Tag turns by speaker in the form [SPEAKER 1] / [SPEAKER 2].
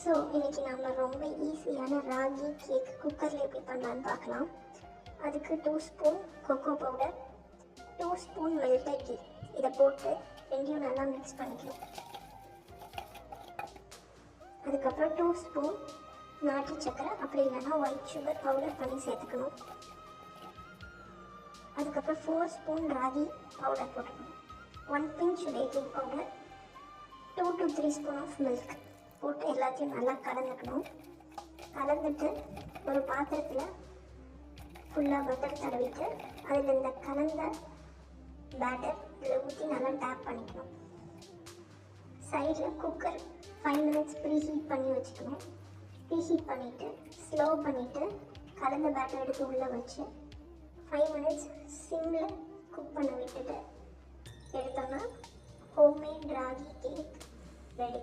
[SPEAKER 1] So இன்றைக்கி நம்ம ரொம்ப ஈஸியான ராகி கேக் குக்கரில் எப்படி பண்ணலான்னு பார்க்கலாம். அதுக்கு 2 spoon cocoa powder, 2 spoon melted ghee இதை போட்டு ரெண்டையும் நல்லா மிக்ஸ் பண்ணிக்கணும். அதுக்கப்புறம் 2 ஸ்பூன் நாட்டு சக்கரை அப்படி இல்லைன்னா ஒயிட் சுகர் பவுடர் பண்ணி சேர்த்துக்கணும். அதுக்கப்புறம் 4 ஸ்பூன் ராகி பவுடர் போட்டுக்கணும். 1 pinch baking powder, 2 to 3 spoon of milk போட்டு எல்லாத்தையும் நல்லா கலந்துக்கணும். கலந்துட்டு ஒரு பாத்திரத்தில் ஃபுல்லாக பட்டர் தடவிட்டு அதில் இந்த கலந்த பேட்டர் இதில் ஊற்றி நல்லா டேப் பண்ணிக்கணும். சைடில் குக்கர் 5 மினிட்ஸ் ப்ரீ ஹீட் பண்ணி வச்சுக்கணும். ப்ரீ ஹீட் பண்ணிவிட்டு ஸ்லோ பண்ணிவிட்டு கலந்த பேட்டர் எடுத்து உள்ளே வச்சு 5 மினிட்ஸ் சிம்மில் குக் பண்ண விட்டுட்டு எடுத்தோம்னா ஹோம்மேட் ராகி கேக் ரெடி.